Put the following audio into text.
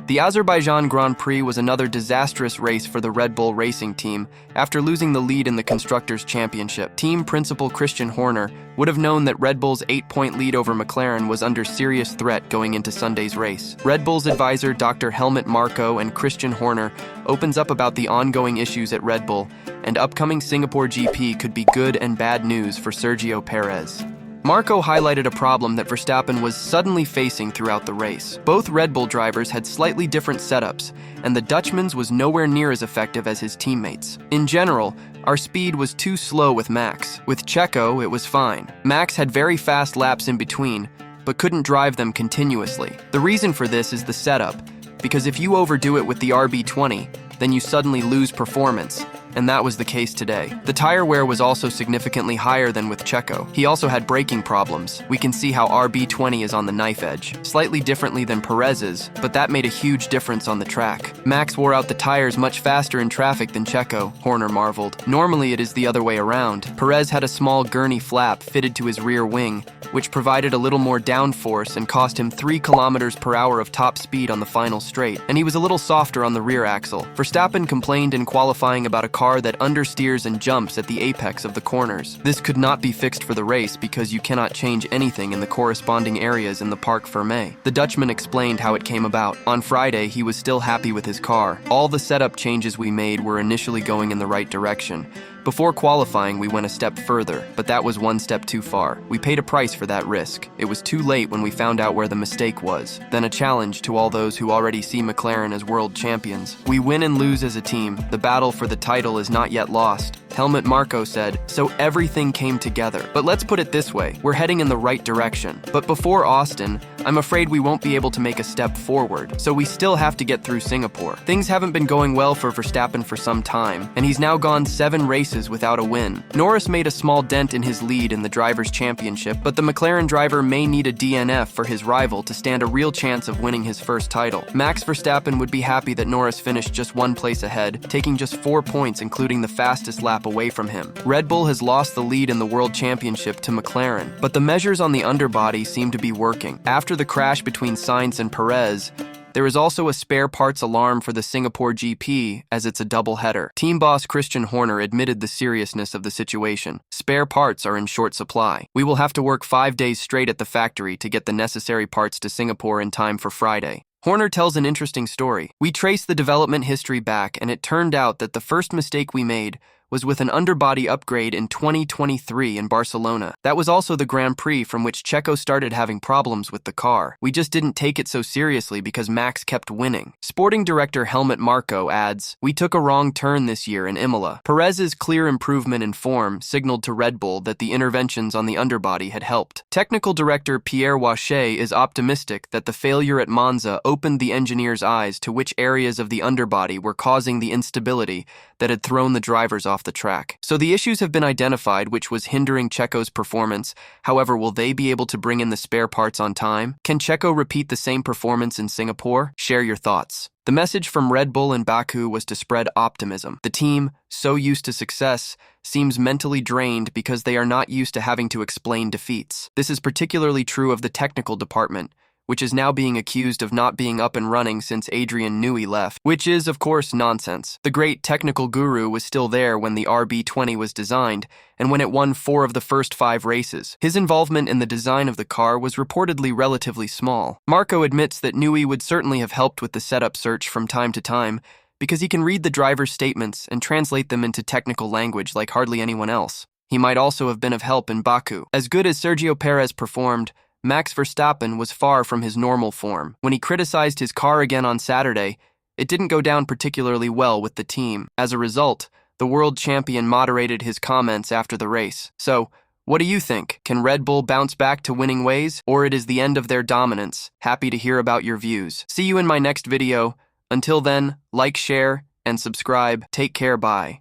The Azerbaijan Grand Prix was another disastrous race for the Red Bull racing team after losing the lead in the Constructors Championship. Team principal Christian Horner would have known that Red Bull's 8-point lead over McLaren was under serious threat going into Sunday's race. Red Bull's advisor Dr. Helmut Marko and Christian Horner opens up about the ongoing issues at Red Bull, and upcoming Singapore GP could be good and bad news for Sergio Perez. Marko highlighted a problem that Verstappen was suddenly facing throughout the race. Both Red Bull drivers had slightly different setups, and the Dutchman's was nowhere near as effective as his teammates. In general, our speed was too slow with Max. With Checo, it was fine. Max had very fast laps in between, but couldn't drive them continuously. The reason for this is the setup, because if you overdo it with the RB20, then you suddenly lose performance, and that was the case today. The tire wear was also significantly higher than with Checo. He also had braking problems. We can see how RB20 is on the knife edge, slightly differently than Perez's, but that made a huge difference on the track. Max wore out the tires much faster in traffic than Checo, Horner marveled. Normally it is the other way around. Perez had a small gurney flap fitted to his rear wing, which provided a little more downforce and cost him 3 km/h of top speed on the final straight, and he was a little softer on the rear axle. Verstappen complained in qualifying about a car that understeers and jumps at the apex of the corners. This could not be fixed for the race because you cannot change anything in the corresponding areas in the Parc Fermé. The Dutchman explained how it came about. On Friday, he was still happy with his car. All the setup changes we made were initially going in the right direction. Before qualifying, we went a step further, but that was one step too far. We paid a price for that risk. It was too late when we found out where the mistake was. Then a challenge to all those who already see McLaren as world champions. We win and lose as a team. The battle for the title is not yet lost. Helmut Marko said, so everything came together. But let's put it this way, we're heading in the right direction. But before Austin, I'm afraid we won't be able to make a step forward, so we still have to get through Singapore. Things haven't been going well for Verstappen for some time, and he's now gone 7 races without a win. Norris made a small dent in his lead in the Drivers' Championship, but the McLaren driver may need a DNF for his rival to stand a real chance of winning his first title. Max Verstappen would be happy that Norris finished just 1 place ahead, taking just 4 points including the fastest lap away from him. Red Bull has lost the lead in the World Championship to McLaren, but the measures on the underbody seem to be working. After the crash between Sainz and Perez, there is also a spare parts alarm for the Singapore GP as it's a double-header. Team boss Christian Horner admitted the seriousness of the situation. Spare parts are in short supply. We will have to work 5 days straight at the factory to get the necessary parts to Singapore in time for Friday. Horner tells an interesting story. We traced the development history back, and it turned out that the first mistake we made was with an underbody upgrade in 2023 in Barcelona. That was also the Grand Prix from which Checo started having problems with the car. We just didn't take it so seriously because Max kept winning. Sporting director Helmut Marko adds, we took a wrong turn this year in Imola. Perez's clear improvement in form signaled to Red Bull that the interventions on the underbody had helped. Technical director Pierre Wache is optimistic that the failure at Monza opened the engineers' eyes to which areas of the underbody were causing the instability that had thrown the drivers off the track. So the issues have been identified which was hindering Checo's performance. However, will they be able to bring in the spare parts on time? Can Checo repeat the same performance in Singapore? Share your thoughts. The message from Red Bull in Baku was to spread optimism. The team, so used to success, seems mentally drained because they are not used to having to explain defeats. This is particularly true of the technical department, which is now being accused of not being up and running since Adrian Newey left, which is, of course, nonsense. The great technical guru was still there when the RB20 was designed, and when it won 4 of the first 5 races. His involvement in the design of the car was reportedly relatively small. Marko admits that Newey would certainly have helped with the setup search from time to time, because he can read the driver's statements and translate them into technical language like hardly anyone else. He might also have been of help in Baku. As good as Sergio Perez performed, Max Verstappen was far from his normal form. When he criticized his car again on Saturday, it didn't go down particularly well with the team. As a result, the world champion moderated his comments after the race. So, what do you think? Can Red Bull bounce back to winning ways, or it is the end of their dominance? Happy to hear about your views. See you in my next video. Until then, like, share, and subscribe. Take care, bye.